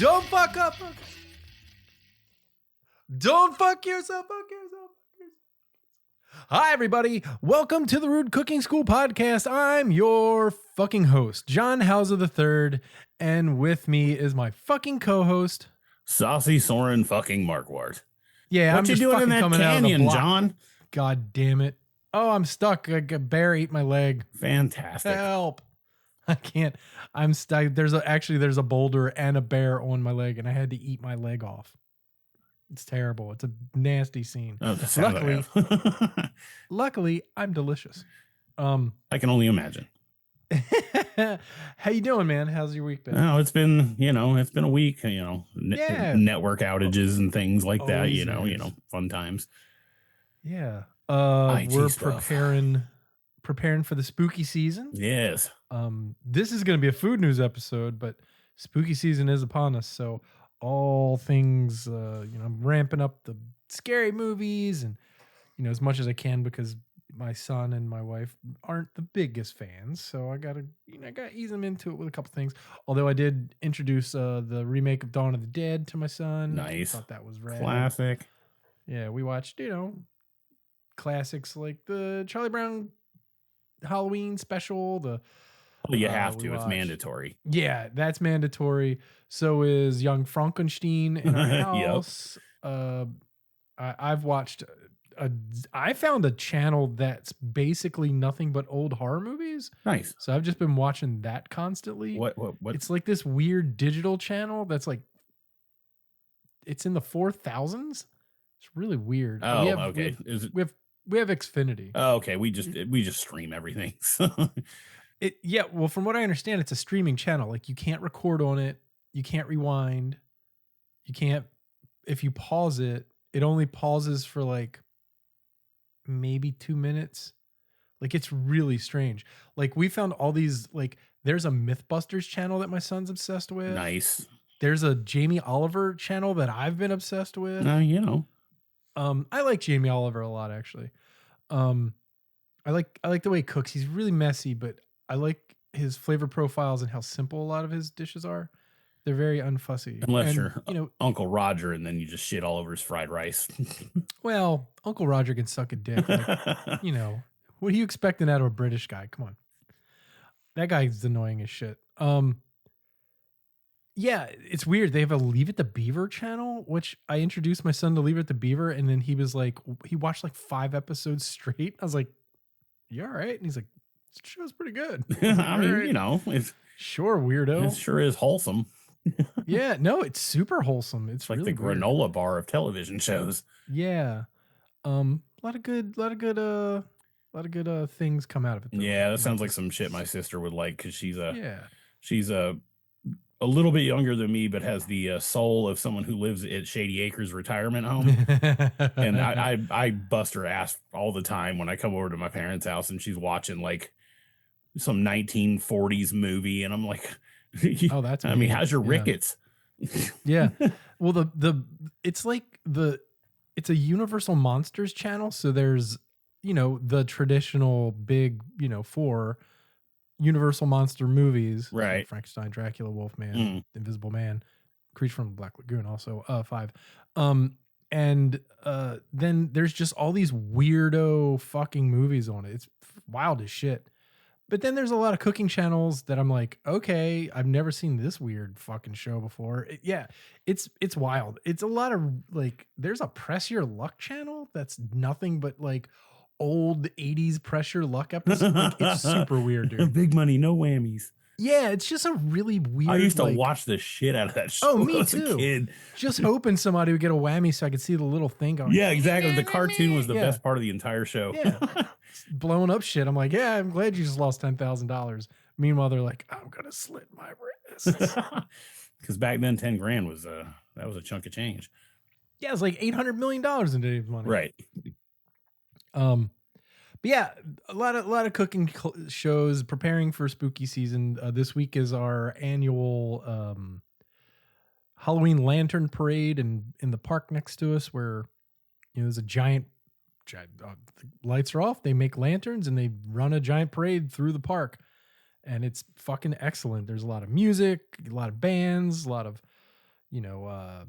Don't fuck up. Don't fuck yourself. Hi, everybody. Welcome to the Rude Cooking School podcast. I'm your fucking host, John Hauser III, and with me is my fucking co-host, Saucy Soren fucking Markwart. Yeah, what I'm you just doing fucking in that coming out of the canyon, block. John? God damn it. Oh, I'm stuck. A bear ate my leg. Fantastic. Help. I can't. I'm stuck. There's a boulder and a bear on my leg, and I had to eat my leg off. It's terrible. It's a nasty scene. Oh, that sounds Luckily, I'm delicious. I can only imagine. How you doing, man? How's your week been? Oh, it's been a week, network outages and things like that, Always fun times. Yeah. IT We're stuff. preparing for the spooky season. Yes. This is going to be a food news episode, but spooky season is upon us. So all things, I'm ramping up the scary movies and, as much as I can because my son and my wife aren't the biggest fans. So I got to ease them into it with a couple things. Although I did introduce the remake of Dawn of the Dead to my son. Nice. I thought that was rad. Classic. Yeah, we watched, classics like the Charlie Brown Halloween special. You have to. It's mandatory. Yeah, that's mandatory. So is Young Frankenstein in our house. Yep. I've watched. I found a channel that's basically nothing but old horror movies. Nice. So I've just been watching that constantly. What? It's like this weird digital channel that's like. It's in the 4000s. It's really weird. Oh, okay. We have Xfinity. Oh, okay. We just stream everything. Well, from what I understand, it's a streaming channel. Like you can't record on it. You can't rewind. You can't, if you pause it, it only pauses for like maybe 2 minutes. Like it's really strange. Like we found all these, like there's a Mythbusters channel that my son's obsessed with. Nice. There's a Jamie Oliver channel that I've been obsessed with. I like Jamie Oliver a lot, actually. I like the way he cooks. He's really messy, but I like his flavor profiles and how simple a lot of his dishes are. They're very unfussy. Unless you're Uncle Roger and then you just shit all over his fried rice. Well, Uncle Roger can suck a dick. Like, what are you expecting out of a British guy? Come on. That guy's annoying as shit. Yeah, it's weird. They have a Leave It to Beaver channel, which I introduced my son to Leave It to Beaver, and then he was like, he watched like 5 episodes straight. I was like, "You all right?" And he's like, "This show's pretty good." I mean, it's sure, weirdo. It sure is wholesome. Yeah, no, it's super wholesome. It's like really the granola bar of television shows. Yeah, a lot of good things come out of it. Though. Yeah, that sounds like some shit my sister would like because she's a little bit younger than me, but has the soul of someone who lives at Shady Acres retirement home. And I bust her ass all the time when I come over to my parents' house and she's watching like some 1940s movie. And I'm like, oh, that's I mean, how's your rickets? Yeah. Well, it's a Universal Monsters channel. So there's, the traditional big, 4 Universal monster movies, right? Like Frankenstein, Dracula, Wolfman, Invisible Man, Creature from the Black Lagoon, also 5. And then there's just all these weirdo fucking movies on it. It's wild as shit. But then there's a lot of cooking channels that I'm like, okay, I've never seen this weird fucking show before. It's wild. It's a lot of like, there's a Press Your Luck channel that's nothing but like old 80s Press Your Luck episode. Like, it's super weird, dude. Big money, no whammies. Yeah, it's just a really weird. I used to watch the shit out of that show. Oh, me too. As a kid. Just hoping somebody would get a whammy so I could see the little thing going. Yeah, exactly. The cartoon was the best part of the entire show. Yeah, blowing up shit. I'm like, yeah, I'm glad you just lost $10,000. Meanwhile, they're like, I'm gonna slit my wrists. Because back then, $10,000 was that was a chunk of change. Yeah, it's like $800 million in today's money. Right. But yeah, a lot of cooking shows preparing for spooky season. This week is our annual Halloween lantern parade in the park next to us, where there's a giant lights are off. They make lanterns and they run a giant parade through the park, and it's fucking excellent. There's a lot of music, a lot of bands, a lot of you know,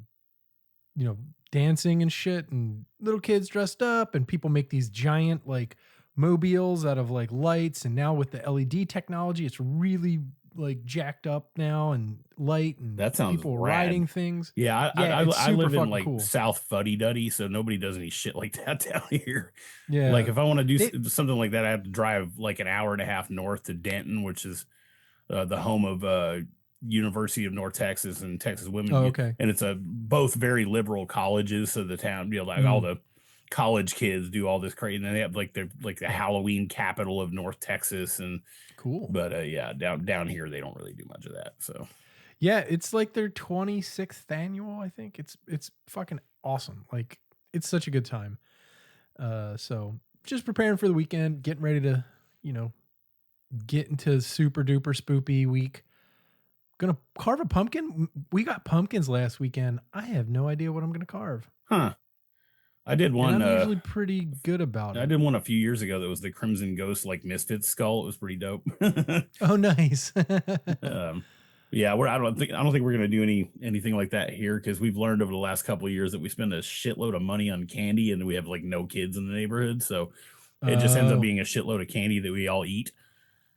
you know, dancing and shit, and little kids dressed up, and people make these giant like mobiles out of like lights, and now with the LED technology, it's really like jacked up now and light, and That sounds people rad. riding things. Yeah, Yeah, it's I super live in fucking like cool. South Fuddy Duddy, so nobody does any shit like that down here. Like Yeah. if I want to do They something like that, I have to drive like an hour and a half north to Denton, which is the home of University of North Texas and Texas Oh, Women, okay. and it's a both very liberal colleges. So the town, like all Mm, the college kids do all this crazy, and then they have like the Halloween capital of North Texas, and cool. but yeah, down here they don't really do much of that. So Yeah, it's like their 26th annual, I think. It's fucking awesome. Like it's such a good time. So just preparing for the weekend, getting ready to, you know, get into super duper spoopy week. Gonna carve a pumpkin. We got pumpkins last weekend. I have no idea what I'm gonna carve. huh. I did And one. I'm usually pretty good about I it. did one a few years ago that was the Crimson Ghost like Misfits skull. It was pretty dope. Oh, nice. um, yeah, I don't think we're gonna do anything like that here because we've learned over the last couple of years that we spend a shitload of money on candy and we have like no kids in the neighborhood, so it just ends up Oh, being a shitload of candy that we all eat.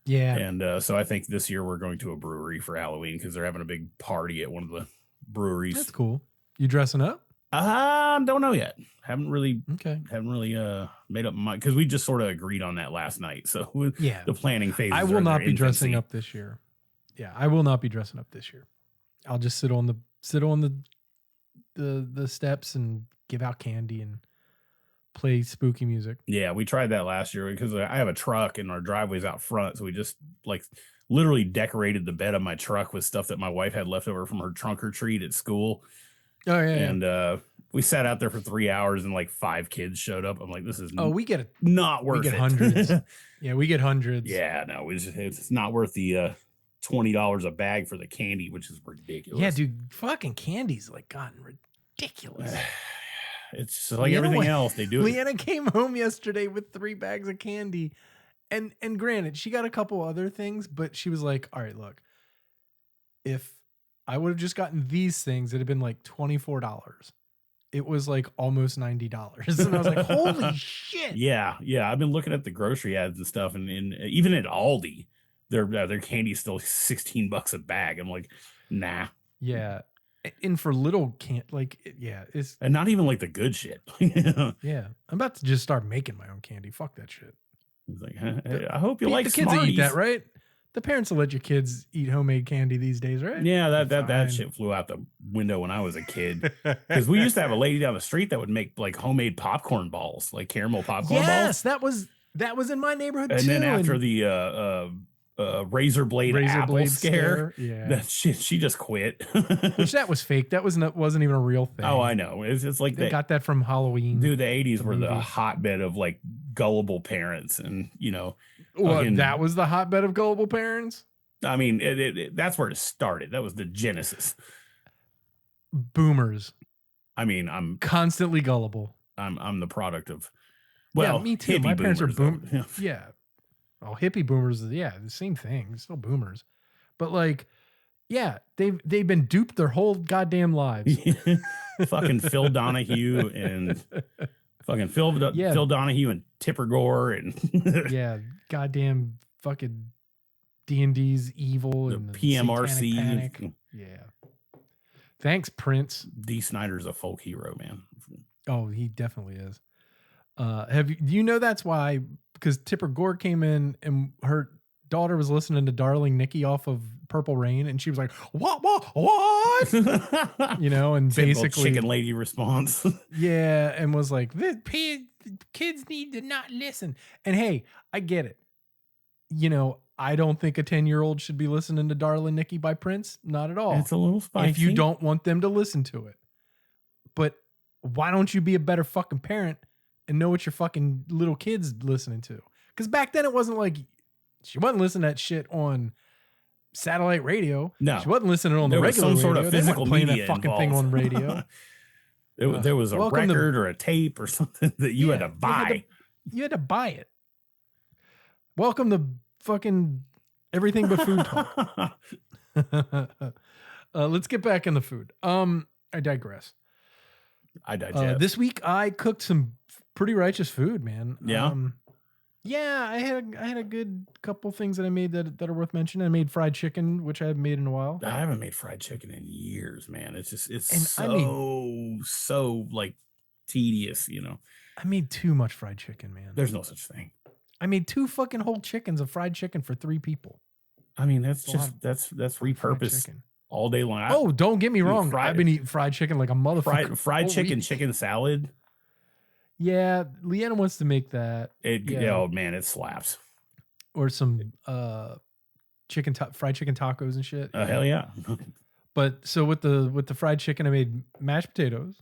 yeah. And so I think this year we're going to a brewery for Halloween because they're having a big party at one of the breweries. That's cool. You dressing up? Don't know yet. Haven't really Okay. made up my mind because we just sort of agreed on that last night. So Yeah. the planning phases I are will in their not be dressing infancy. up this year. Yeah, I will not be dressing up this year. I'll just sit on the steps and give out candy and play spooky music. Yeah, we tried that last year because I have a truck and our driveway's out front, so we just like literally decorated the bed of my truck with stuff that my wife had left over from her trunk or treat at school. Oh yeah, yeah. And we sat out there for 3 hours and like 5 kids showed up. I'm like, this is Oh, we get it. not We worth get it. hundreds. Yeah, we get hundreds. Yeah, no, it's not worth the $20 a bag for the candy, which is ridiculous. Yeah, dude, fucking candy's like gotten ridiculous. It's just like everything else. They do it. Leanna came home yesterday with 3 bags of candy. And granted, she got a couple other things, but she was like, all right, look, if I would have just gotten these things, it'd have been like $24. It was like almost $90. And I was like, holy shit. Yeah. I've been looking at the grocery ads and stuff, and even at Aldi, their candy's still $16 a bag. I'm like, nah. Yeah. And for little it's And not even like the good shit. yeah. I'm about to just start making my own candy. Fuck that shit. It's like, I hope you like the kids Smarties. eat that, right? The parents will let your kids eat homemade candy these days, right? Yeah, that shit flew out the window when I was a kid. Because we used to have a lady down the street that would make like homemade popcorn balls, like caramel popcorn balls. Yes, that was in my neighborhood and too. Then after the razor blade apple scare, yeah, that shit, she just quit. Which that was fake. That wasn't even a real thing. Oh, I know. It's like they got that from Halloween. Dude, the 80s were the hotbed of like gullible parents, and well, that was the hotbed of gullible parents. I mean, that's where it started. That was the genesis. Boomers. I mean, I'm constantly gullible. I'm the product of me too. My parents are boom. Yeah. Yeah. Oh, hippie boomers. Yeah, the same thing. Still boomers, but like, yeah, they've been duped their whole goddamn lives. Fucking Phil Donahue and fucking Phil Donahue and Tipper Gore and yeah, goddamn fucking D&D's evil the and the PMRC. Yeah. Thanks, Prince. D. Snyder's a folk hero, man. Oh, he definitely is. Do you know that's why? Because Tipper Gore came in and her daughter was listening to Darling Nikki off of Purple Rain, and she was like, "What? And basically chicken lady response. Yeah, and was like, "The kids need to not listen." And hey, I get it. I don't think a 10-year-old should be listening to Darling Nikki by Prince. Not at all. It's a little spicy. If you don't want them to listen to it. But why don't you be a better fucking parent and know what your fucking little kids listening to? Because back then it wasn't like she wasn't listening to that shit on satellite radio. No, she wasn't listening on there the regular was some radio. sort of physical playing media that fucking involved. thing on radio. There was a record or a tape or something that you had to buy. You had to buy it. Welcome to fucking everything but food talk. Let's get back in the food. I digress. I digest. This week I cooked some pretty righteous food, man. Yeah. Yeah, I had a good couple things that I made that are worth mentioning. I made fried chicken, which I haven't made in a while. I haven't made fried chicken in years, man. It's And so like tedious, I made too much fried chicken, man. There's no such thing. I made 2 fucking whole chickens of fried chicken for 3 people. I mean, that's repurposed all day long. Oh, don't get me wrong. I've been eating fried chicken like a motherfucker. Fried chicken, chicken salad. Yeah, Leanna wants to make that. Oh man, it slaps. Or some fried chicken tacos and shit. Hell yeah. But so with the fried chicken, I made mashed potatoes,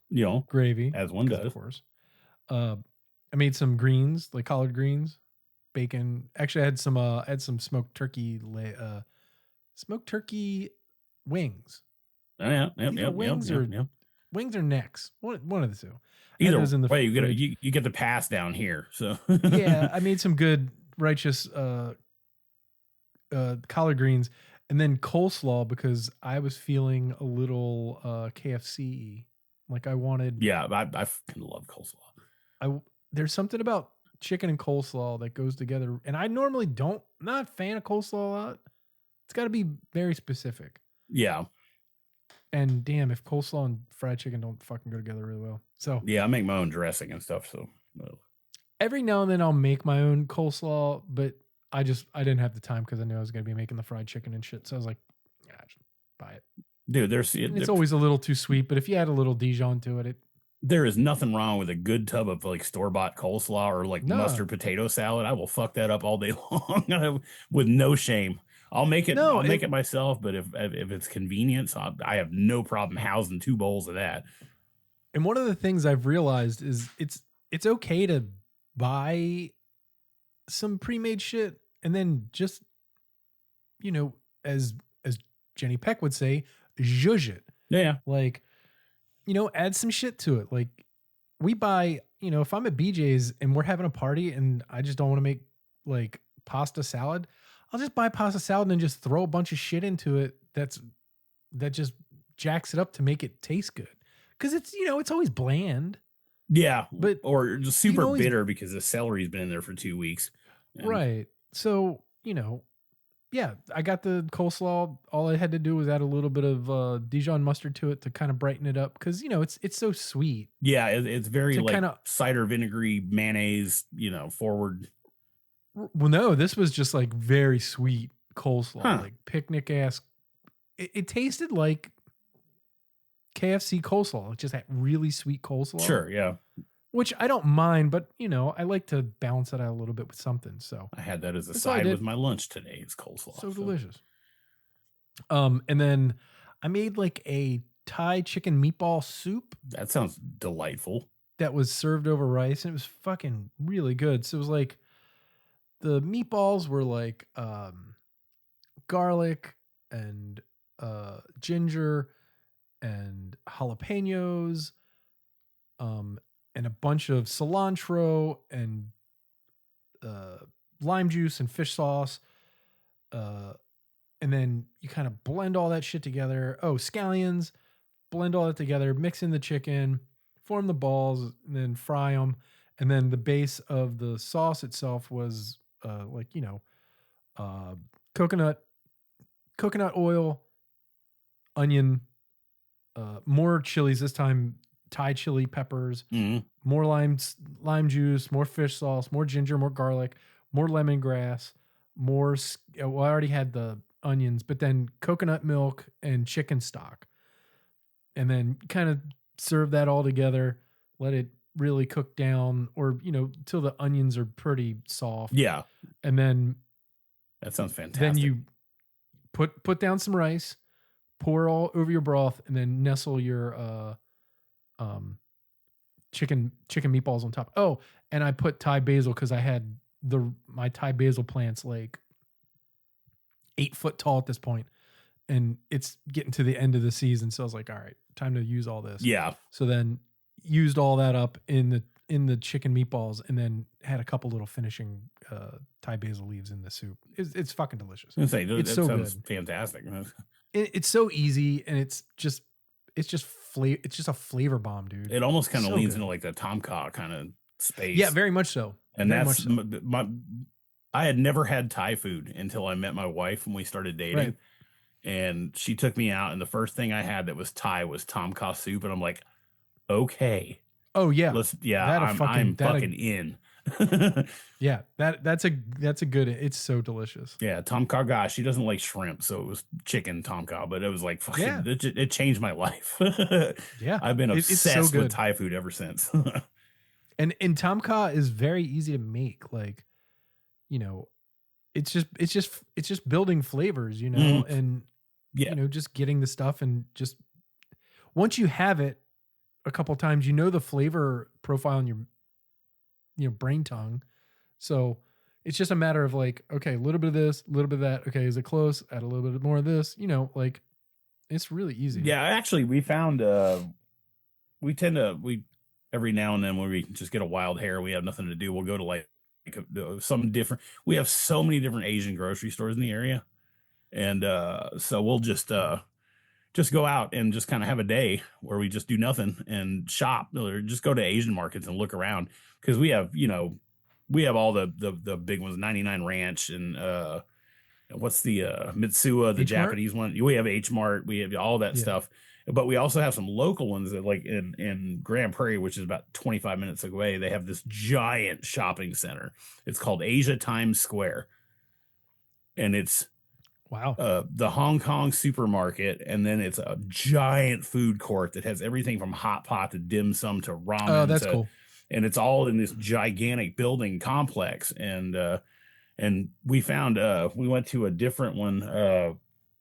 gravy, as one does, of course. I made some greens, like collard greens, bacon. Actually, I had some smoked turkey wings. Oh yeah, wings or necks. One of the two. Either way, you get the pass down here. So yeah, I made some good righteous collard greens, and then coleslaw because I was feeling a little KFC. Like I wanted. Yeah, I fucking love coleslaw. There's something about chicken and coleslaw that goes together, and I normally not a fan of coleslaw a lot. It's got to be very specific. Yeah. And damn, if coleslaw and fried chicken don't fucking go together really well. So yeah, I make my own dressing and stuff. So every now and then I'll make my own coleslaw, but I didn't have the time because I knew I was going to be making the fried chicken and shit. So I was like, yeah, just buy it. Dude, it's always a little too sweet, but if you add a little Dijon to it, there is nothing wrong with a good tub of like store-bought coleslaw or like mustard potato salad. I will fuck that up all day long with no shame. I'll make it. I'll make it myself, but if it's convenience, I have no problem housing 2 bowls of that. And one of the things I've realized is it's okay to buy some pre-made shit and then just, as Jenny Peck would say, zhuzh it. Yeah. Like, add some shit to it. Like we buy, if I'm at BJ's and we're having a party and I just don't want to make like pasta salad, I'll just buy pasta salad and just throw a bunch of shit into it that just jacks it up to make it taste good. Because it's, it's always bland. Yeah. Or just super bitter because the celery's been in there for 2 weeks. Right. So, yeah, I got the coleslaw. All I had to do was add a little bit of Dijon mustard to it to kind of brighten it up. Because, it's so sweet. Yeah, it's very like cider vinegary mayonnaise, forward. Well, no, this was just like very sweet coleslaw, like picnic ass. It tasted like KFC coleslaw. It just had really sweet coleslaw. Sure, yeah. Which I don't mind, but I like to balance it out a little bit with something. So I had that as a side with my lunch today. It's coleslaw. So delicious. And then I made like a Thai chicken meatball soup. That sounds delightful. That was served over rice, and it was fucking really good. So it was like the meatballs were like garlic and ginger and jalapenos, and a bunch of cilantro and lime juice and fish sauce. And then you kind of blend all that shit together. Oh, scallions, blend all that together, mix in the chicken, form the balls, and then fry them. And then the base of the sauce itself was coconut oil, onion, more chilies, this time Thai chili peppers, more lime juice, more fish sauce, more ginger, more garlic, more lemongrass, more. I already had the onions, but then coconut milk and chicken stock, and then kind of serve that all together. Let it really cook down, or till the onions are pretty soft. Yeah, and then that sounds fantastic. Then you put down some rice, pour all over your broth, and then nestle your chicken meatballs on top. Oh, and I put Thai basil because I had my Thai basil plants like 8 foot tall at this point, and it's getting to the end of the season. So I was like, all right, time to use all this. Yeah. So then used all that up in the chicken meatballs, and then had a couple little finishing Thai basil leaves in the soup. It's fucking delicious. I was gonna say, it's that so sounds good. Fantastic. it's so easy, and it's just a flavor bomb, dude. It almost kind of So leans into good. like the Tom Kha kind of Yeah, space. very much so. And Very that's much so. I had never had Thai food until I met my wife when we started Right. dating. And she took me out, and the first thing I had that was Thai was Tom Kha soup. And I'm like, okay, Oh yeah. yeah, That a I'm fucking that a fucking in. Yeah, that's a good, it's so delicious. Yeah, Tom Kha guy, she doesn't like shrimp, so it was chicken Tom Kha, but it was like fucking Yeah. it changed my life. Yeah. I've been It's so obsessed with good. Thai food ever since. And Tom Kha is very easy to make. Like, you know, it's just building flavors, Mm, and yeah, just getting the stuff, and just once you have it a couple times, the flavor profile in your brain tongue. So it's just a matter of like, okay, a little bit of this, a little bit of that. Okay, is it close? Add a little bit more of this. Like it's really easy. yeah. Actually, we found we tend to we every now and then when we just get a wild hair, we have nothing to do. We'll go to like some different. We have so many different Asian grocery stores in the area, and so we'll just go out and just kind of have a day where we just do nothing and shop or just go to Asian markets and look around because we have all the big ones, 99 Ranch and what's the Mitsuya, the H Mart? Japanese one. We have H Mart, we have all that Yeah. stuff. But we also have some local ones that like in Grand Prairie, which is about 25 minutes away, they have this giant shopping center. It's called Asia Times Square. And it's Wow. the Hong Kong supermarket, and then it's a giant food court that has everything from hot pot to dim sum to Oh, ramen that's to, cool. and it's all in this gigantic building complex. And we found we went to a different one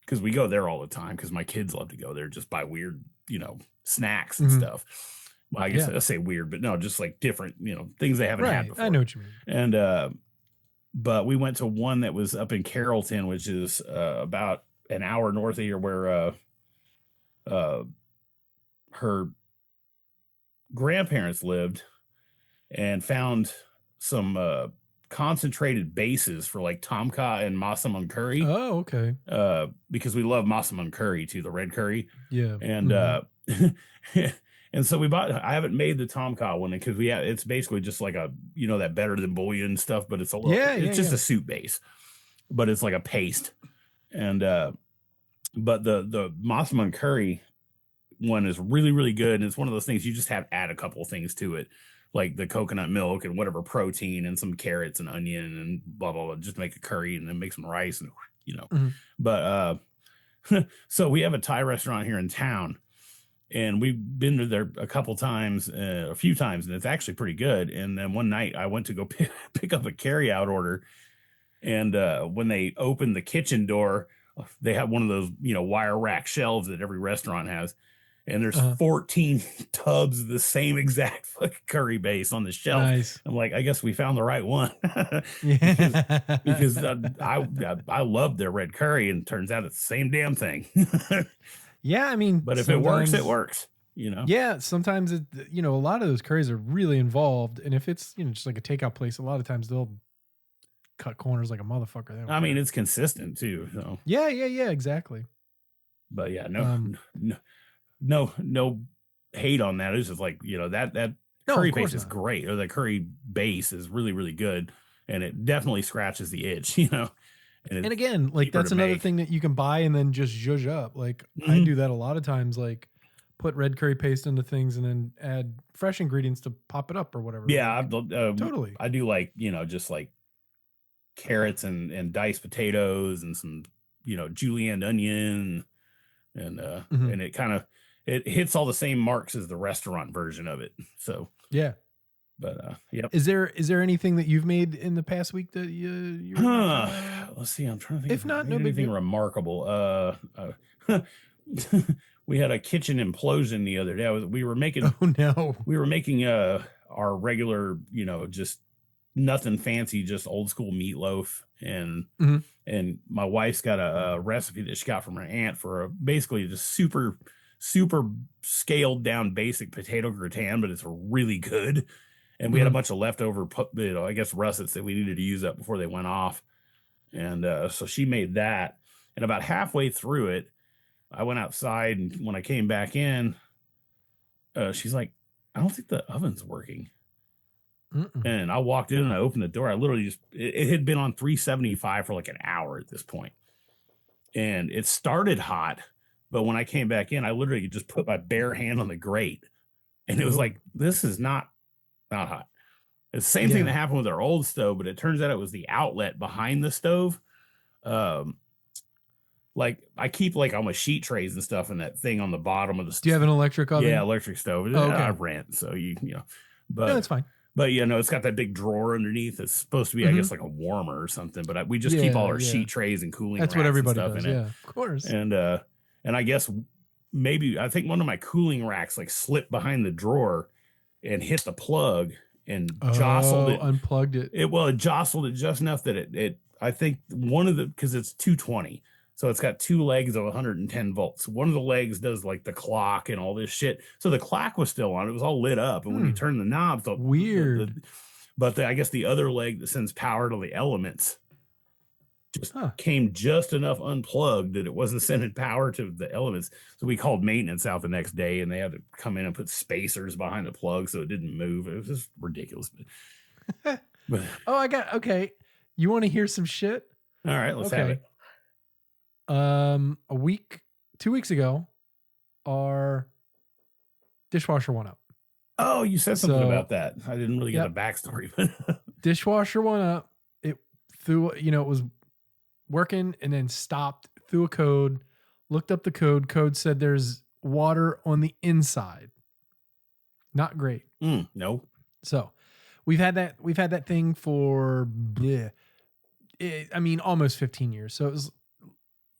because we go there all the time because my kids love to go there just buy weird snacks and Hmm. stuff. Well, I guess Yeah. I say weird, but no, just like different things they haven't had Right. I know before. what you mean. And but we went to one that was up in Carrollton, which is about an hour north of here, where uh, her grandparents lived, and found some concentrated bases for like Tom Kha and massaman curry, Oh, okay. because we love massaman curry too, the red curry, Yeah. and Hmm. and so we bought. I haven't made the Tom Kha one because it's basically just like a that better than bouillon stuff, but Yeah. Yeah. it's just Yeah. a soup base, but it's like a paste. And but the massaman curry one is really really good, and it's one of those things you just have add a couple of things to it, like the coconut milk and whatever protein and some carrots and onion and blah blah blah, just make a curry and then make some rice and you know Hmm. but so we have a Thai restaurant here in town, and we've been to there a few times, and it's actually pretty good. And then one night I went to go pick up a carry out order, and when they opened the kitchen door, they have one of those wire rack shelves that every restaurant has, and there's Uh-huh. 14 tubs of the same exact fucking curry base on the shelf. Nice. I'm like, I guess we found the right one. because because Yeah. I love their red curry, and turns out it's the same damn thing. Yeah. I mean, But if it works, it sometimes, works. yeah, sometimes a lot of those curries are really involved. And if it's, just like a takeout place, a lot of times they'll cut corners like a motherfucker. They don't I mean, care. it's consistent too. So, Yeah. Yeah. Yeah. Exactly. but yeah, Um, no hate on that. It's just like that no, of curry paste course is not. great, or the curry base is really really good, and it definitely scratches the itch, and And it's again, like cheaper to that's another make. thing that you can buy and then just zhuzh up. Like I Mhm. do that a lot of times, like put red curry paste into things and then add fresh ingredients to pop it up or whatever. Yeah, Like totally. I do like just like carrots and diced potatoes and some julienne onion, Mhm. and it hits all the same marks as the restaurant version of it. So, Yeah. but yep. Is there anything that you've made in the past week that you're Let's see. I'm trying to think if if I not, made no big anything deal. remarkable. We had a kitchen implosion the other day. Oh no. We were making our regular, just nothing fancy, just old school meatloaf, Mhm. and my wife's got a recipe that she got from her aunt for basically just super scaled down basic potato gratin, but it's really good. And we had a Mhm. bunch of leftover, I guess russets that we needed to use up before they went off. And so she made that. And about halfway through it, I went outside, and when I came back in, she's like, I don't think the oven's working. Mm-mm. And I walked in and I opened the door. I literally it had been on 375 for like an hour at this point. And it started hot. But when I came back in, I literally just put my bare hand on the grate. And it was Oh. like, this is not hot. It's the same thing that Yeah. happened with our old stove, but it turns out it was the outlet behind the stove. Um, like I keep like all my sheet trays and stuff in that thing on the bottom of the Do you have an electric oven? yeah, electric stove. Oh, I okay. rent, so you know, No, but that's fine. you know, it's got that big drawer underneath. It's supposed to be, I Mm-hmm. guess, like a warmer or something. But we just keep all Yeah, our yeah. sheet trays and cooling That's what racks and everybody stuff does. in it. Yeah, of course. And I guess maybe I think one of my cooling racks like slipped behind the drawer and hit the plug and jostled Oh, it. unplugged it. It jostled it just enough that it I think one of the, because it's 220, so it's got two legs of 110 volts. One of the legs does like the clock and all this shit. So the clock was still on. It was all lit up, and when you turn the knobs, Weird. I guess the other leg that sends power to the elements just Huh. came just enough unplugged that it wasn't sending power to the elements. So we called maintenance out the next day, and they had to come in and put spacers behind the plug so it didn't move. It was just ridiculous. But Oh, okay. You want to hear some shit? all right, let's have it. A week, 2 weeks ago, our dishwasher went up. Oh, you said something about that. I didn't really get the backstory, but dishwasher went up. It threw, it was working and then stopped, threw a code, looked up the code. Code said there's water on the inside. Not great. No. So we've had that thing for, almost 15 years. So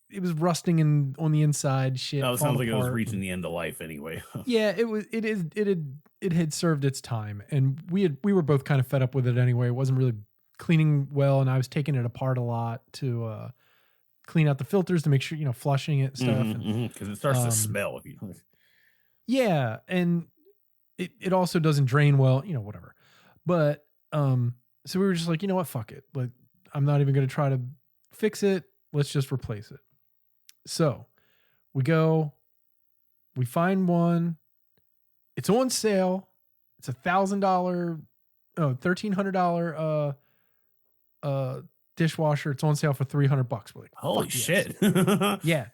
it was rusting on the inside, shit. Oh, it sounds like it was reaching and the end of life anyway. yeah, it had served its time, and we were both kind of fed up with it anyway. It wasn't really cleaning well, and I was taking it apart a lot to clean out the filters to make sure, flushing it and stuff. Because it starts to smell if you. Yeah, and it also doesn't drain well, whatever. But so we were just like, you know what, fuck it. Like, I'm not even going to try to fix it. Let's just replace it. So we find one. It's on sale. It's $1,300 dishwasher. It's on sale for $300. We're like, holy shit. Yeah.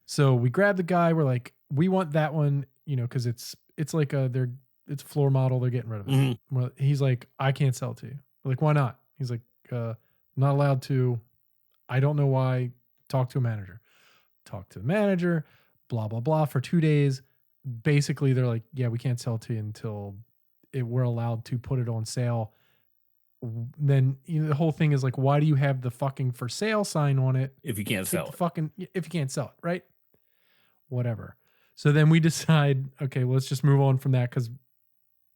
So we grab the guy. We're like, we want that one, because it's like it's a floor model. They're getting rid of it. He's like, I can't sell it to you. We're like, why not? He's like, not allowed to. I don't know why. Talk to a manager. Talk to the manager. Blah, blah, blah. For 2 days. Basically, they're like, yeah, we can't sell it to you until we're allowed to put it on sale. Then the whole thing is like, why do you have the fucking for sale sign on it if you can't sell it? If you can't sell it, right? Whatever. So then we decide, okay, let's just move on from that, because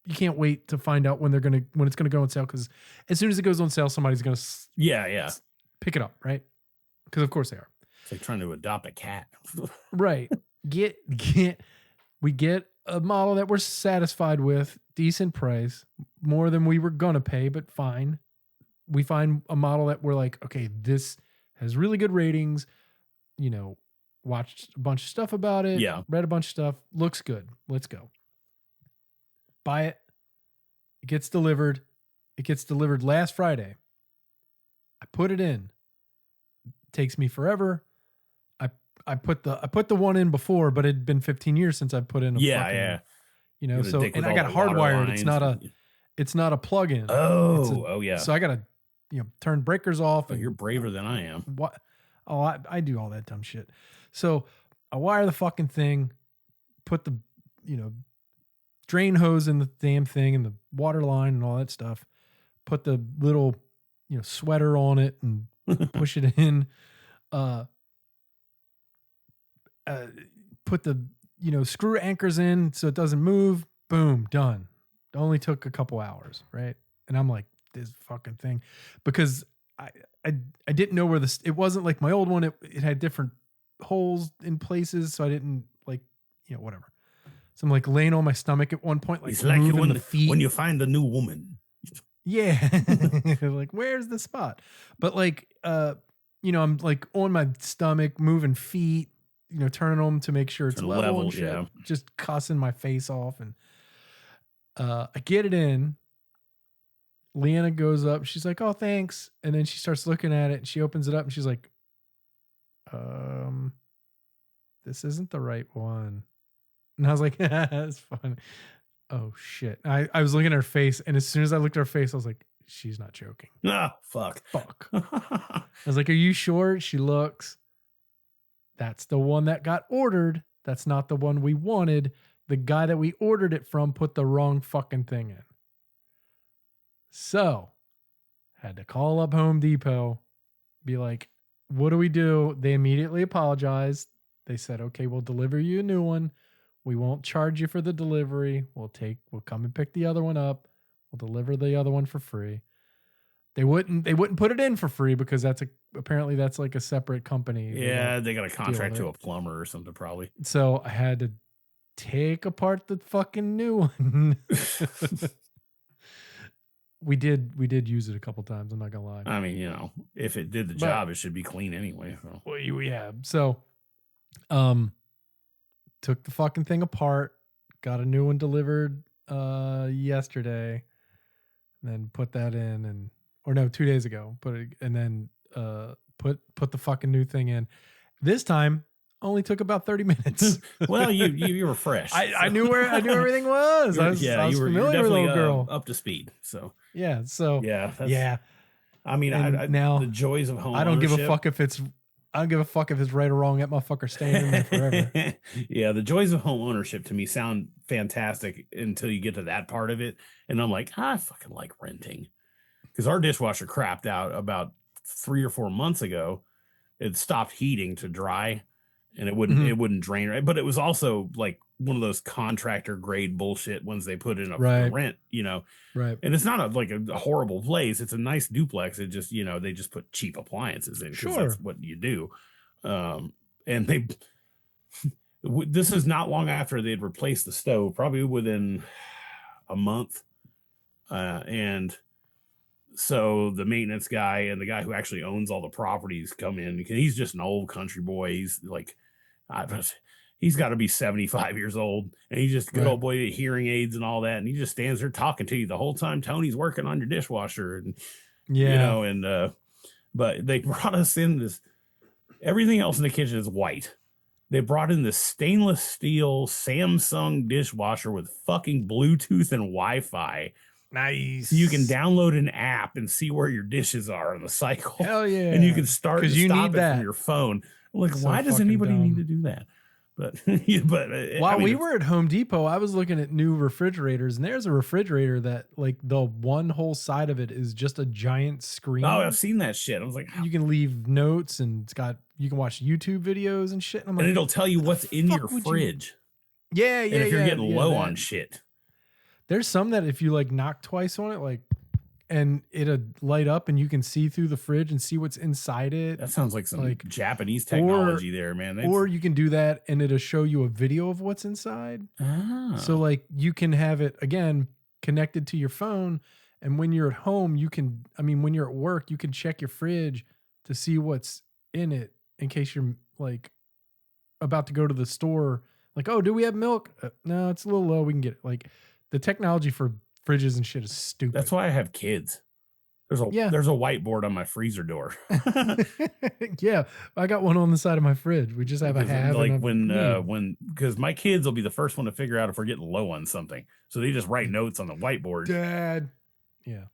you can't wait to find out when it's gonna go on sale, because as soon as it goes on sale, somebody's gonna pick it up, right? Because of course they are. It's like trying to adopt a cat. Right. We get a model that we're satisfied with, decent price, more than we were gonna pay, but fine. We find a model that we're like, okay, this has really good ratings, watched a bunch of stuff about it, read a bunch of stuff, looks good. Let's go. Buy it. It gets delivered. It gets delivered last Friday. I put it in. It takes me forever. I put the one in before, but it'd been 15 years since I put in a so, and I got to hardwire it. It's not a plug-in. Oh, yeah. So I got to turn breakers off. Oh, you're braver than I am. What? Oh, I do all that dumb shit. So I wire the fucking thing, put the drain hose in the damn thing and the water line and all that stuff. Put the little sweater on it and push it in. Put the screw anchors in so it doesn't move. Boom, done. It only took a couple hours, right? And I'm like, this fucking thing, because I didn't know where it wasn't like my old one. It had different holes in places, so I didn't whatever. So I'm like laying on my stomach at one point, like it's like moving the feet. When you find a new woman. Yeah. Like, where's the spot? But I'm like on my stomach, moving feet, turning them to make sure it's level and shit. Yeah. Just cussing my face off. And I get it in. Leanna goes up. She's like, "Oh, thanks." And then she starts looking at it and she opens it up and she's like, this isn't the right one. And I was like, that's fun. Oh shit. I was looking at her face, and as soon as I looked at her face, I was like, she's not joking. Ah, fuck. I was like, are you sure? She looks. That's the one that got ordered. That's not the one we wanted. The guy that we ordered it from put the wrong fucking thing in. So, had to call up Home Depot, be like, what do we do? They immediately apologized. They said, okay, we'll deliver you a new one. We won't charge you for the delivery. We'll come and pick the other one up. We'll deliver the other one for free. They wouldn't put it in for free because apparently that's like a separate company. Yeah, they got a contract to a plumber or something probably. So I had to take apart the fucking new one. We did use it a couple times. I'm not gonna lie. I mean, if it did the job, it should be clean anyway. So. Well, yeah. So, took the fucking thing apart, got a new one delivered yesterday, and then put that in, 2 days ago. Put it and then put the fucking new thing in. This time only took about 30 minutes. Well, you were fresh. I knew everything was. I was familiar with the little girl. Up to speed. So yeah. So yeah. I mean, now the joys of home. I don't give a fuck if it's right or wrong. That motherfucker's staying in there forever. Yeah, the joys of home ownership to me sound fantastic until you get to that part of it, and I'm like, I fucking like renting, because our dishwasher crapped out about 3 or 4 months ago. It stopped heating to dry, and it wouldn't drain right. But it was also like one of those contractor grade bullshit ones they put in a rent, Right. And it's not a horrible place. It's a nice duplex. It just, they just put cheap appliances in because that's what you do. And this is not long after they'd replaced the stove, probably within a month. And so the maintenance guy and the guy who actually owns all the properties come in. He's just an old country boy. He's like, he's got to be 75 years old, and he's just a good old boy with hearing aids and all that. And he just stands there talking to you the whole time Tony's working on your dishwasher. And, but they brought us in this, everything else in the kitchen is white. They brought in this stainless steel Samsung dishwasher with fucking Bluetooth and Wi-Fi. Nice. So you can download an app and see where your dishes are on the cycle. Hell yeah. And you can start and stop it from your phone. Like, so why does anybody need to do that? But while we were at Home Depot, I was looking at new refrigerators, and there's a refrigerator that like the one whole side of it is just a giant screen. Oh, I've seen that shit. I was like, you can leave notes, and you can watch YouTube videos and shit. And I'm like, it'll tell you what's in your fridge. Yeah. And if you're getting low on shit. There's some that if you like knock twice on it, and it'll light up and you can see through the fridge and see what's inside it. That sounds like some Japanese technology there, man. Or you can do that and it'll show you a video of what's inside. Oh. So you can have it again connected to your phone. And when you're at home, when you're at work, you can check your fridge to see what's in it in case you're about to go to the store. Like, oh, do we have milk? No, it's a little low. We can get it. The technology for fridges and shit is stupid. That's why I have kids. There's a whiteboard on my freezer door. Yeah, I got one on the side of my fridge. We just have a have. Because my kids will be the first one to figure out if we're getting low on something, so they just write notes on the whiteboard. Dad. Yeah.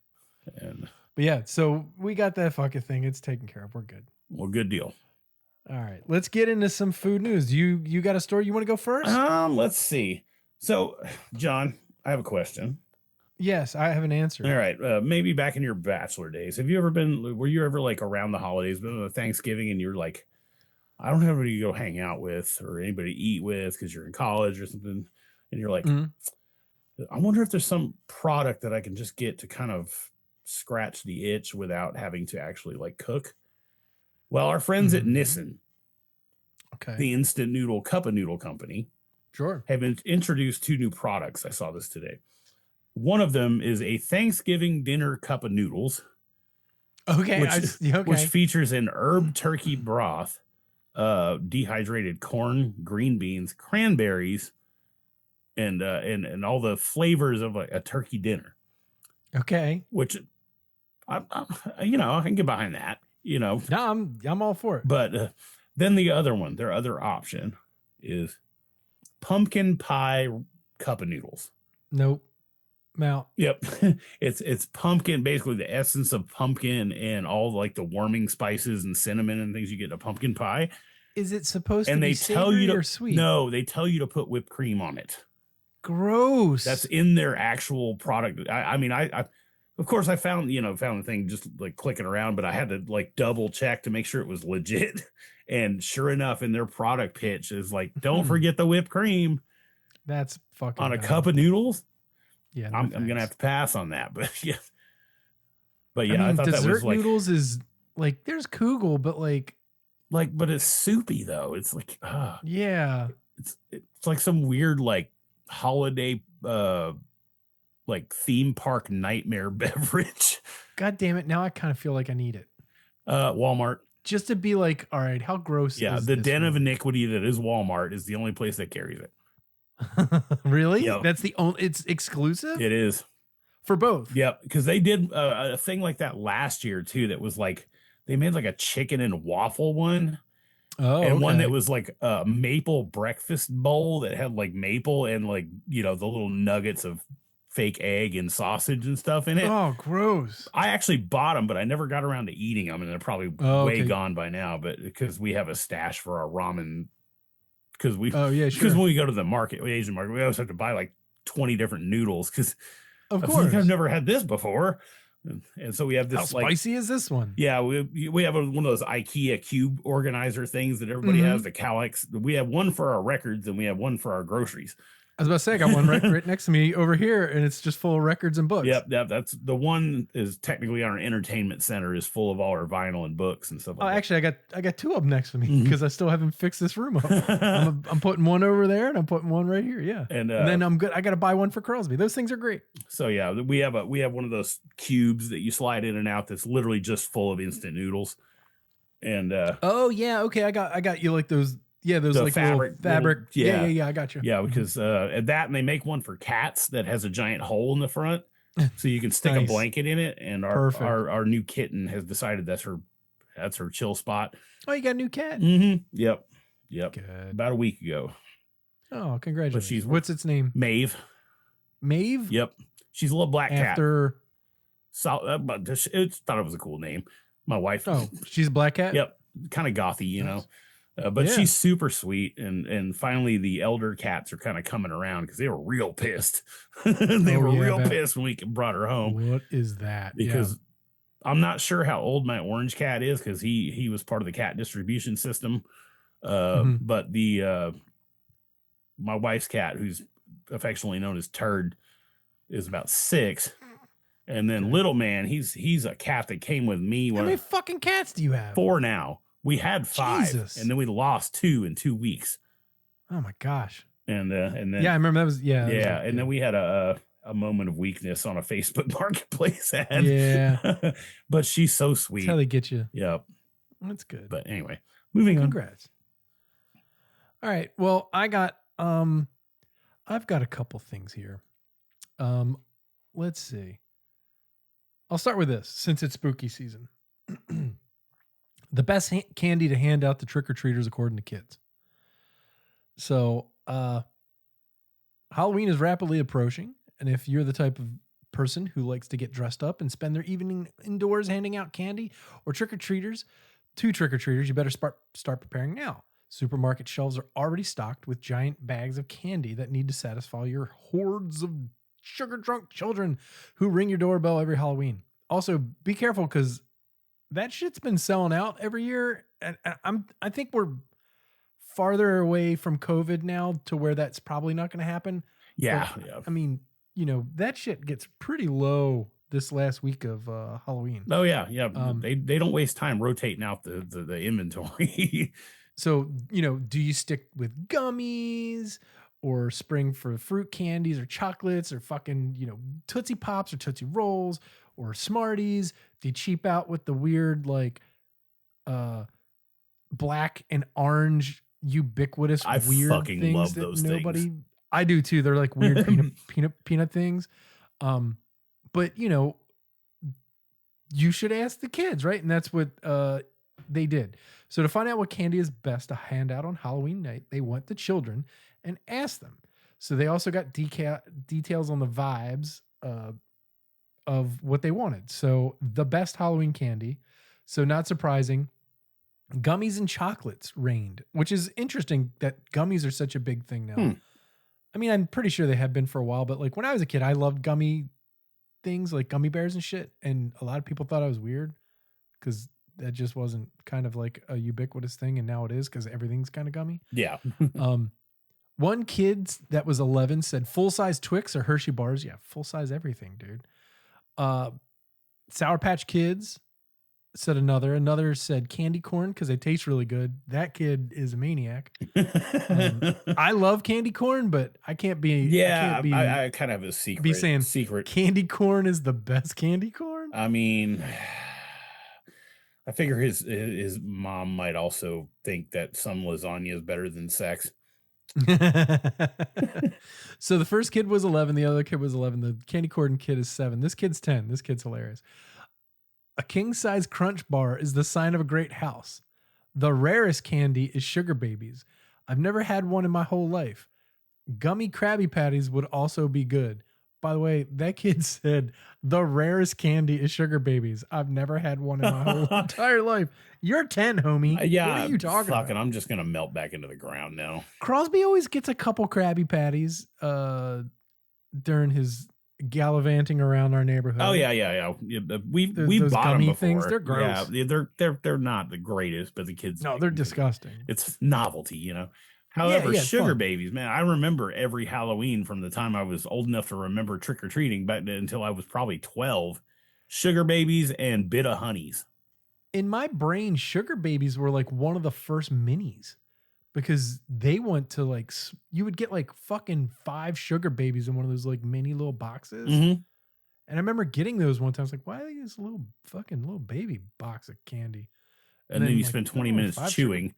But yeah, so we got that fucking thing. It's taken care of. We're good. Well, good deal. All right, let's get into some food news. You got a story you want to go first? Let's see. So, John, I have a question. Yes, I have an answer. All right. Maybe back in your bachelor days, were you ever around the holidays, Thanksgiving, and you're like, I don't have anybody to go hang out with or anybody to eat with because you're in college or something. And you're like, I wonder if there's some product that I can just get to kind of scratch the itch without having to actually cook. Well, our friends at Nissin, the instant noodle cup of noodle company, have introduced 2 new products. I saw this today. One of them is a Thanksgiving dinner cup of noodles. Okay. Which features an herb turkey broth, dehydrated corn, green beans, cranberries, and all the flavors of a turkey dinner. Okay. Which I can get behind that. No, I'm all for it. But then the other one, their other option is pumpkin pie cup of noodles. Nope. Now, yep. It's pumpkin, basically the essence of pumpkin and all like the warming spices and cinnamon and things you get in a pumpkin pie. Is it supposed and to be they tell you or sweet? No, they tell you to put whipped cream on it. Gross. That's in their actual product. I mean, of course I found the thing just like clicking around, but I had to like double check to make sure it was legit. And sure enough, in their product pitch is like, don't forget the whipped cream. That's fucking on a cup of noodles. Yeah, I'm gonna have to pass on that, but yeah. I mean, I thought dessert that was like, noodles is like there's kugel, but but it's soupy though. It's like yeah, it's like some weird like holiday like theme park nightmare beverage. God damn it! Now I kind of feel like I need it. Walmart. Just to be like, all right, how gross? Yeah, is the this den one? of iniquity that is Walmart is the only place that carries it. Really? Yep. That's the only. It's exclusive. It is for both. Yep, because they did a thing like that last year too. That was like they made like a chicken and waffle one. Oh, and okay. one that was like a maple breakfast bowl that had like maple and like the little nuggets of fake egg and sausage and stuff in it. Oh, gross. I actually bought them, but I never got around to eating them, and they're probably way gone by now. But because we have a stash for our ramen. Because when we go to the market, Asian market, we always have to buy like 20 different noodles because of course I've never had this before. And so we have this. How spicy is this one? Yeah, we have one of those IKEA cube organizer things that everybody has, the Calex. We have one for our records and we have one for our groceries. I was about to say, I got one right next to me over here, and it's just full of records and books. Yep. That's the one is technically our entertainment center is full of all our vinyl and books and stuff like that. Actually, I got two of them next to me because I still haven't fixed this room up. I'm putting one over there and I'm putting one right here. Yeah. And then I'm good. I got to buy one for Crosby. Those things are great. So yeah, we have one of those cubes that you slide in and out that's literally just full of instant noodles. And oh yeah, okay, I got you like those. Yeah, those like fabric. Yeah, I got you. Yeah, because that, and they make one for cats that has a giant hole in the front, so you can stick a blanket in it. And our new kitten has decided that's her chill spot. Oh, you got a new cat? Mm-hmm. Yep. Good. About a week ago. Oh, congratulations! What's its name? Maeve. Maeve. Yep. She's a little black cat. But thought it was a cool name. My wife. Oh, she's a black cat. Yep. Kind of gothy, you know. But she's super sweet, and finally the elder cats are kind of coming around because they were real pissed. They were real pissed when we brought her home. What is that? Because I'm not sure how old my orange cat is because he was part of the cat distribution system. But my wife's cat, who's affectionately known as Turd, is about 6. And then Little Man, he's a cat that came with me. How many fucking cats do you have? 4 now. We had 5, and then we lost 2 in 2 weeks. Oh my gosh! And then I remember that was and then we had a moment of weakness on a Facebook Marketplace ad. Yeah, but she's so sweet. That's how they get you. Yep, that's good. But anyway, moving on. Congrats. All right. Well, I've got a couple things here. Let's see. I'll start with this since it's spooky season. The best candy to hand out to trick-or-treaters according to kids. So, Halloween is rapidly approaching. And if you're the type of person who likes to get dressed up and spend their evening indoors handing out candy or trick-or-treaters, you better start preparing now. Supermarket shelves are already stocked with giant bags of candy that need to satisfy your hordes of sugar-drunk children who ring your doorbell every Halloween. Also, be careful because that shit's been selling out every year. And I think we're farther away from COVID now to where that's probably not going to happen. Yeah. I mean, that shit gets pretty low this last week of Halloween. Oh yeah. Yeah. They don't waste time rotating out the inventory. So, do you stick with gummies or spring for fruit candies or chocolates or fucking, Tootsie Pops or Tootsie Rolls or Smarties? Do you cheap out with the weird, like, black and orange ubiquitous I weird fucking things love that those things. nobody. I do too. They're like weird peanut things. But you know, you should ask the kids, right? And that's what they did. So to find out what candy is best to hand out on Halloween night, they went to children and asked them. So they also got details on the vibes of what they wanted. So the best Halloween candy. So not surprising, gummies and chocolates reigned, which is interesting that gummies are such a big thing now. I mean, I'm pretty sure they have been for a while, but like when I was a kid, I loved gummy things like gummy bears and shit. And a lot of people thought I was weird because that just wasn't kind of like a ubiquitous thing. And now it is because everything's kind of gummy. Yeah. One kid that was 11 said full size Twix or Hershey bars. Yeah, full size everything, dude. Sour Patch Kids said another. Another said candy corn because they taste really good. That kid is a maniac. I love candy corn, but I can't be. Yeah, I kind of have a secret. Be saying secret candy corn is the best candy corn. I mean, I figure his mom might also think that some lasagna is better than sex. So the first kid was 11, the other kid was 11. The candy corn kid is 7. This kid's 10. This kid's hilarious. A king size crunch bar is the sign of a great house. The rarest candy is sugar babies. I've never had one in my whole life. Gummy Krabby Patties would also be good. By the way, that kid said the rarest candy is sugar babies. I've never had one in my whole entire life. You're 10, homie. Yeah, what are you talking about? I'm just gonna melt back into the ground now. Crosby always gets a couple Krabby Patties during his gallivanting around our neighborhood. Oh yeah. We've bought them before. Things, they're gross. Yeah, they're not the greatest, but the kids. No, they're disgusting. It's novelty, you know. However, sugar babies, man, I remember every Halloween from the time I was old enough to remember trick or treating back until I was probably 12. Sugar babies and bit of honeys. In my brain, sugar babies were like one of the first minis because they went to like, you would get like fucking 5 sugar babies in one of those like mini little boxes. Mm-hmm. And I remember getting those one time. I was like, why are they this little baby box of candy? And then you spend 20 minutes chewing.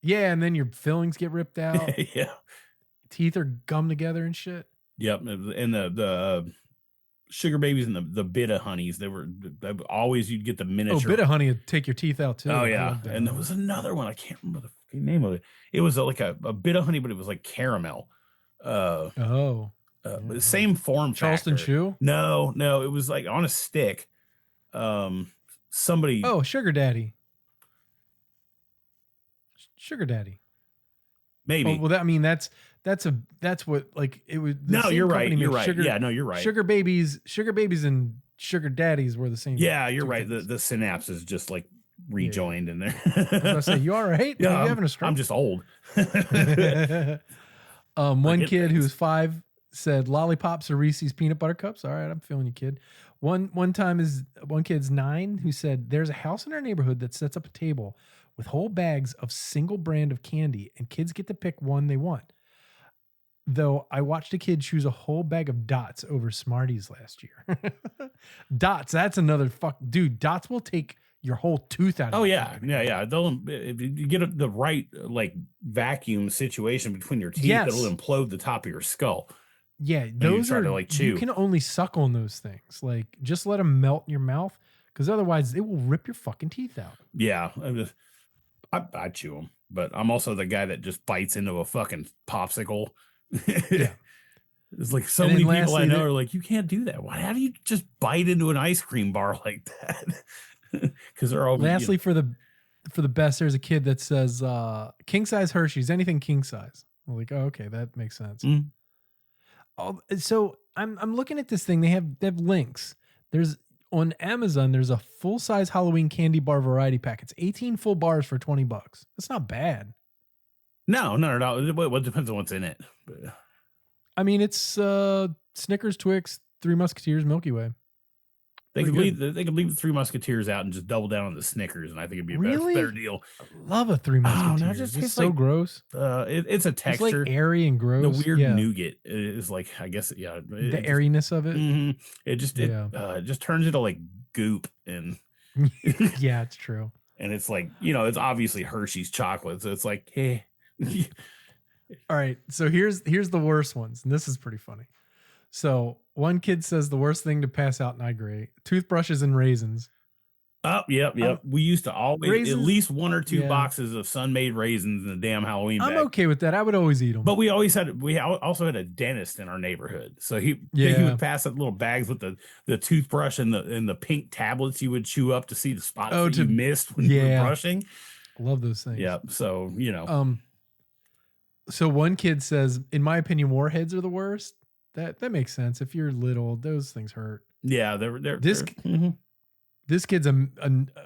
Yeah, and then your fillings get ripped out. Yeah. Teeth are gummed together and shit. Yep. And the sugar babies and the bit of honeys, they always, you'd get the miniature. Oh, bit of honey would take your teeth out too. Oh yeah. And there was another one. I can't remember the name of it. It was like a bit of honey, but it was like caramel. Same form Charleston factor. Chew? No, it was like on a stick. Somebody. Oh, Sugar Daddy. Sugar Daddy. Maybe. Oh, well, that's what like it was. No, you're right. You're right. Yeah, no, you're right. Sugar babies and sugar daddies were the same. Yeah, you're right. The synapse is just like rejoined in there. I was gonna say, you all right? Yeah, you having a stroke? I'm just old. One kid who's 5 said lollipops or Reese's peanut butter cups. All right, I'm feeling you, kid. One kid's 9 who said there's a house in our neighborhood that sets up a table with whole bags of single brand of candy, and kids get to pick one they want. Though I watched a kid choose a whole bag of Dots over Smarties last year. Dots, that's another dude. Dots will take your whole tooth out. Oh yeah. They'll, if you get the right like vacuum situation between your teeth, it'll implode the top of your skull. Yeah, those are to, like, chew. You can only suck on those things. Like just let them melt in your mouth, because otherwise it will rip your fucking teeth out. Yeah, I chew them, but I'm also the guy that just bites into a fucking popsicle. Yeah. It's like so many people I know are like, you can't do that. Why? How do you just bite into an ice cream bar like that? Because they're all. Lastly, for the best, there's a kid that says king size Hershey's, anything king size. I'm like, oh, okay, that makes sense. So I'm looking at this thing. They have links. There's on Amazon. There's a full size Halloween candy bar variety pack. It's 18 full bars for $20. That's not bad. No. Well, it depends on what's in it. But. I mean, it's Snickers, Twix, Three Musketeers, Milky Way. They could leave the Three Musketeers out and just double down on the Snickers, and I think it'd be a better deal. I love a Three Musketeers. It's so gross. It's a texture. It's like airy and gross. The weird nougat is like, I guess, yeah. The airiness of it. It just turns into like goop and. Yeah, it's true. And it's like, it's obviously Hershey's chocolate. So it's like, hey. All right. So here's the worst ones. And this is pretty funny. So one kid says the worst thing to pass out, and I agree. Toothbrushes and raisins. Oh, yep. We used to always at Raisins, least 1 or 2 yeah. boxes of Sun-Made raisins in the damn Halloween I'm bag. okay with that. I would always eat them. But we also had a dentist in our neighborhood. So he would pass out little bags with the toothbrush and the pink tablets you would chew up to see the spots that you missed when you were brushing. Love those things. Yeah. So, So one kid says, in my opinion, warheads are the worst. That makes sense. If you're little, those things hurt. Yeah, This kid's a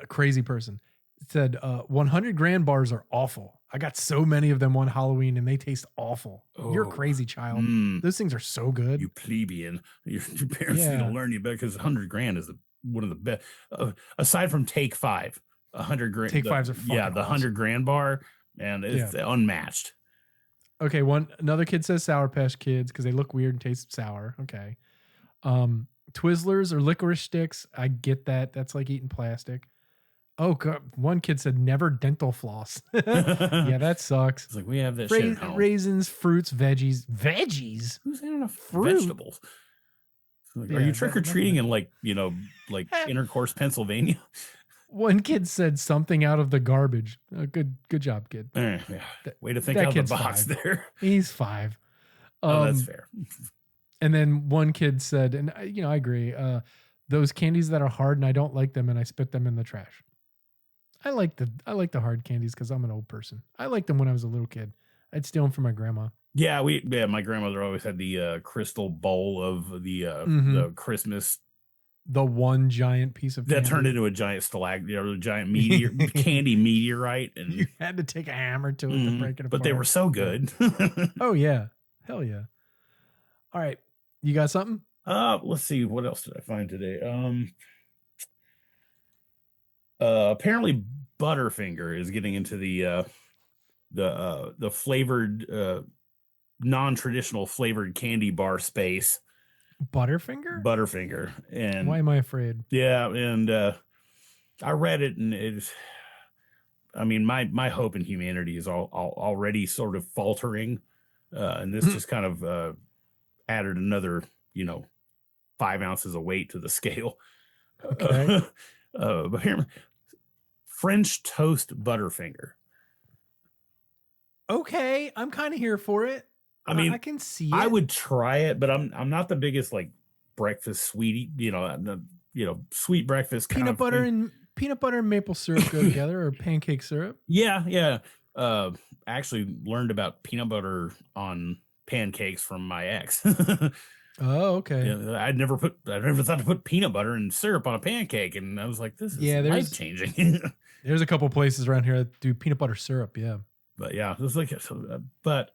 crazy person. It said 100 grand bars are awful. I got so many of them one Halloween and they taste awful. You're a crazy child. Those things are so good. You plebeian. Your parents need to learn you better, because 100 grand is one of the best. Aside from Take 5, 100 grand. Take 5s are fucking the 100 grand bar, and it's unmatched. Okay, another kid says Sour Patch Kids because they look weird and taste sour. Okay. Twizzlers or licorice sticks. I get that. That's like eating plastic. Oh, God. One kid said never dental floss. Yeah, that sucks. It's like, we have that shit at home. Raisins, fruits, veggies. Veggies? Who's eating enough vegetables? Like, are you trick-or-treating in like Intercourse, Pennsylvania? One kid said something out of the garbage. Good job, kid. Yeah. Way to think out of the box 5. there. He's 5. Oh, that's fair. And then one kid said, and I agree, those candies that are hard and I don't like them and I spit them in the trash. I like the hard candies because I'm an old person. I liked them when I was a little kid. I'd steal them from my grandma. Yeah, my grandmother always had the crystal bowl of the Christmas. The one giant piece of that candy. turned into a giant a giant candy meteorite, and you had to take a hammer to it to break it apart. But they were so good. Oh yeah, hell yeah! All right, you got something? Let's see. What else did I find today? Apparently Butterfinger is getting into the flavored non-traditional flavored candy bar space. Butterfinger. And why am I afraid? Yeah, and I read it, and my hope in humanity is already sort of faltering, and this just kind of added another 5 ounces of weight to the scale. Okay. But here, French toast Butterfinger. Okay, I'm kind of here for it. I mean, I can see it. I would try it, but I'm not the biggest like breakfast sweetie, sweet breakfast kind peanut butter and maple syrup go together, or pancake syrup. Yeah. Actually learned about peanut butter on pancakes from my ex. Oh, okay. I never thought to put peanut butter and syrup on a pancake, and I was like, this is life changing. There's a couple places around here that do peanut butter syrup. Yeah, but yeah, it's like, but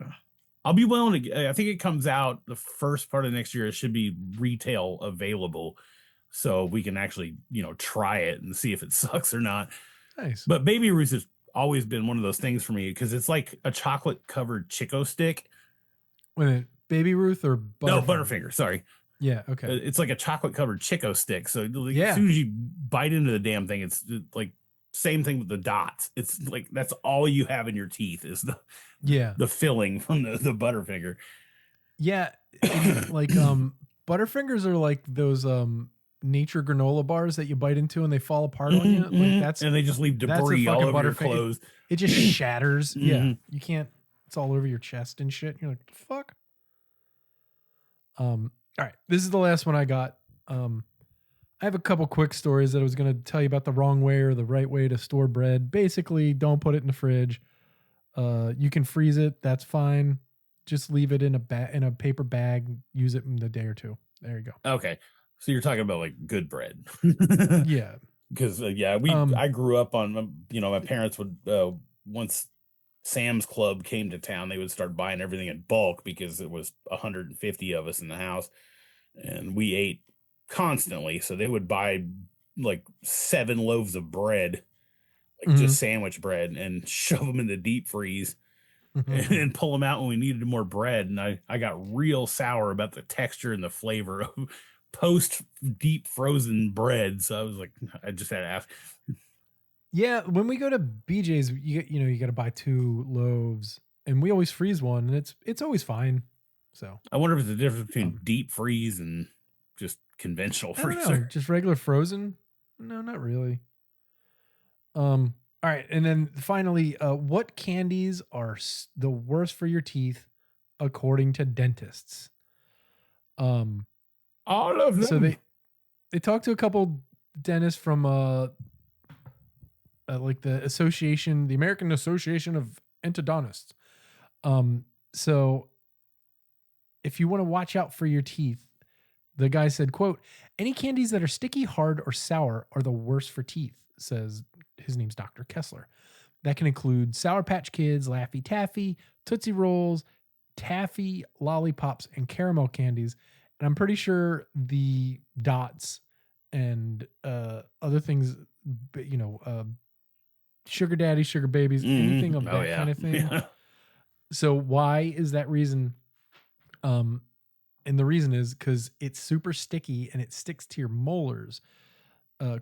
I'll be willing to. I think it comes out the first part of next year. It should be retail available, so we can actually try it and see if it sucks or not. Nice. But Baby Ruth has always been one of those things for me because it's like a chocolate covered Chico stick. Wait a minute, Baby Ruth or Butterfinger? No, Butterfinger. Sorry. Yeah. Okay. It's like a chocolate covered Chico stick. So as soon as you bite into the damn thing, it's like same thing with the dots. It's like that's all you have in your teeth is the filling from the Butterfinger. Yeah, like Butterfingers are like those nature granola bars that you bite into and they fall apart on you. Like and they just leave debris all over your clothes. It just shatters. Yeah, you can't. It's all over your chest and shit. You're like, what the fuck? All right, this is the last one I got. I have a couple quick stories that I was going to tell you about the wrong way or the right way to store bread. Basically, don't put it in the fridge. You can freeze it. That's fine. Just leave it in a paper bag. Use it in a day or two. There you go. Okay. So you're talking about like good bread. Yeah. Because I grew up on, my parents would, once Sam's Club came to town, they would start buying everything in bulk because it was 150 of us in the house and we ate constantly. So they would buy like 7 loaves of bread, like just sandwich bread, and shove them in the deep freeze and pull them out when we needed more bread. And I got real sour about the texture and the flavor of post deep frozen bread. So I was like, I just had to ask. Yeah, when we go to BJ's, you got to buy 2 loaves, and we always freeze one, and it's always fine. So, I wonder if there's a difference between um, deep freeze and just conventional I don't know, freezer. just regular frozen? No, not really. All right, and then finally, what candies are the worst for your teeth according to dentists? Um, All of so them. they talked to a couple dentists from like the American Association of Endodontists. So if you want to watch out for your teeth, the guy said, quote, any candies that are sticky, hard, or sour are the worst for teeth, says his name's Dr. Kessler. That can include Sour Patch Kids, Laffy Taffy, Tootsie Rolls, Taffy, lollipops, and caramel candies. And I'm pretty sure the dots and other things, sugar daddy, sugar babies, anything of Oh that yeah. kind of thing. Yeah. So why is that reason? And the reason is because it's super sticky and it sticks to your molars.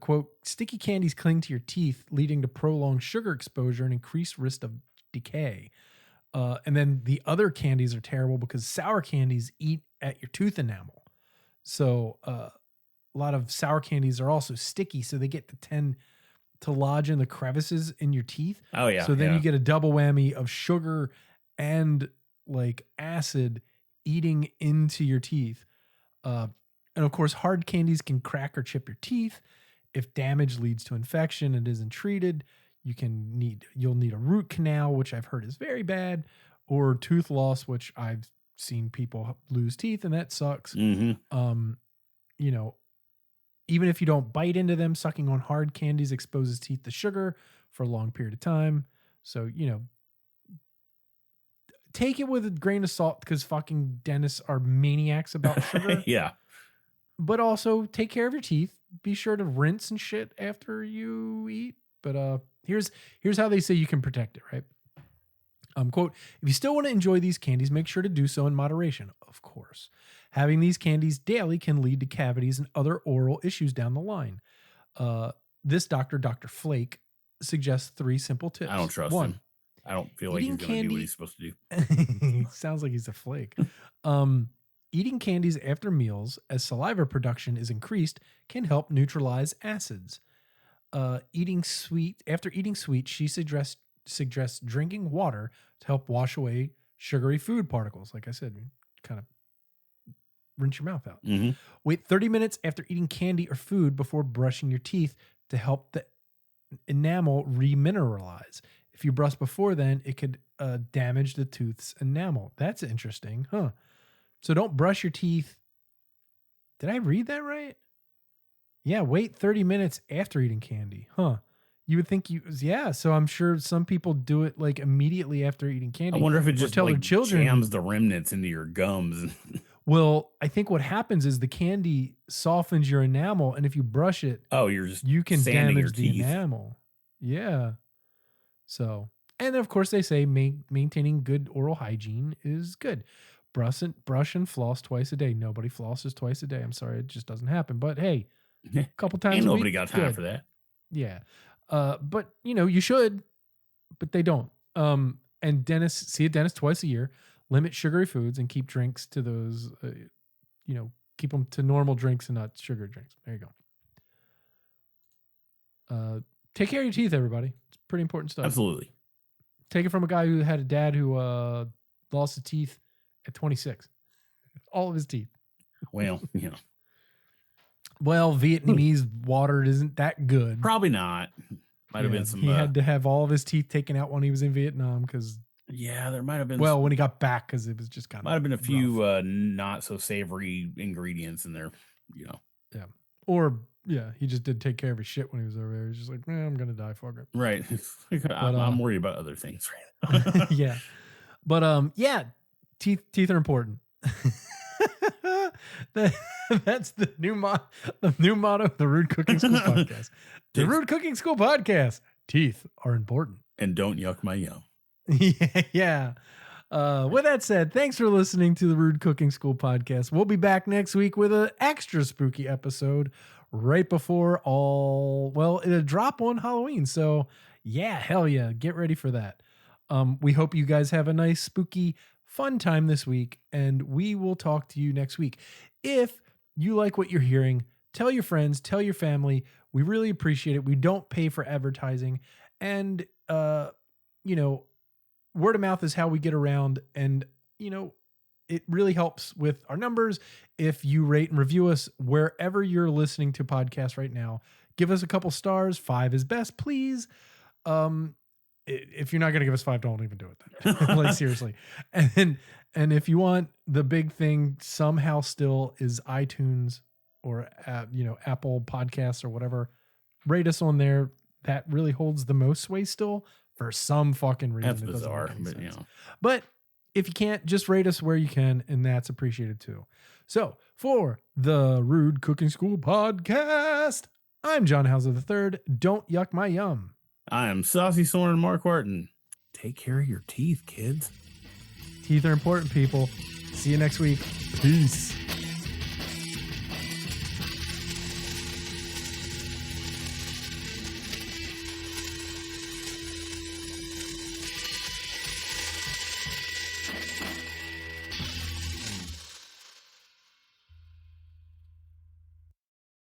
Quote, sticky candies cling to your teeth, leading to prolonged sugar exposure and increased risk of decay. And then the other candies are terrible because sour candies eat at your tooth enamel. So a lot of sour candies are also sticky, so they get to tend to lodge in the crevices in your teeth. Oh yeah. So then Yeah. you get a double whammy of sugar and like acid eating into your teeth. And of course, hard candies can crack or chip your teeth. If damage leads to infection and isn't treated, you'll need a root canal, which I've heard is very bad, or tooth loss, which I've seen people lose teeth, and that sucks. You know, even if you don't bite into them, sucking on hard candies exposes teeth to sugar for a long period of time. So, take it with a grain of salt because fucking dentists are maniacs about sugar. Yeah. But also take care of your teeth. Be sure to rinse and shit after you eat. But here's how they say you can protect it, right? Quote, if you still want to enjoy these candies, make sure to do so in moderation, of course. Having these candies daily can lead to cavities and other oral issues down the line. This doctor, Dr. Flake, suggests 3 simple tips. I don't trust him. I don't feel like he's going to do what he's supposed to do. Sounds like he's a flake. Eating candies after meals as saliva production is increased can help neutralize acids. After eating sweet, she suggests drinking water to help wash away sugary food particles. Like I said, kind of rinse your mouth out. Mm-hmm. Wait 30 minutes after eating candy or food before brushing your teeth to help the enamel remineralize. If you brush before then, it could damage the tooth's enamel. That's interesting, huh? So don't brush your teeth. Did I read that right? Yeah, wait 30 minutes after eating candy, huh? You would think so I'm sure some people do it like immediately after eating candy. I wonder if it just tell like their children jams the remnants into your gums. Well, I think what happens is the candy softens your enamel, and if you brush it, you can damage the enamel. Yeah. So, and of course, they say maintaining good oral hygiene is good. Brush and floss twice a day. Nobody flosses twice a day. I'm sorry, it just doesn't happen. But hey, a couple times Ain't a week, nobody got time for that. Yeah. But you should, but they don't. And see a dentist twice a year. Limit sugary foods and keep drinks to those. Keep them to normal drinks and not sugar drinks. There you go. Take care of your teeth, everybody. It's pretty important stuff. Absolutely. Take it from a guy who had a dad who lost his teeth at 26. All of his teeth. Well, Well, Vietnamese water isn't that good. Probably not. Might have been some. He had to have all of his teeth taken out when he was in Vietnam because. Yeah, there might have been. Well, when he got back, because it was just kind of. Might have been a few not so savory ingredients in there, Yeah. Or he just did take care of his shit when he was over there. He's just like, I'm gonna die, fuck it. Right. I'm worried about other things right now. Yeah. But teeth are important. That's the new motto of the Rude Cooking School podcast. The Rude Cooking School podcast. Teeth are important. And don't yuck my yum. Yeah. With that said, thanks for listening to the Rude Cooking School podcast. We'll be back next week with an extra spooky episode right before it'll drop on Halloween. So yeah, hell yeah, get ready for that. We hope you guys have a nice, spooky, fun time this week, and we will talk to you next week. If you like what you're hearing, tell your friends, tell your family. We really appreciate it. We don't pay for advertising, and you know, word of mouth is how we get around, and it really helps with our numbers if you rate and review us wherever you're listening to podcasts right now. Give us a couple stars. 5 is best, please. If you're not going to give us 5, don't even do it then. Like, seriously. And if you want, the big thing somehow still is iTunes or Apple Podcasts or whatever. Rate us on there. That really holds the most sway still for some fucking reason. That's bizarre, but But if you can't, just rate us where you can, and that's appreciated too. So for the Rude Cooking School podcast, I'm John Hauser III. Don't yuck my yum. I am Saucy Soren Mark Wharton. Take care of your teeth, kids. Teeth are important, people. See you next week. Peace.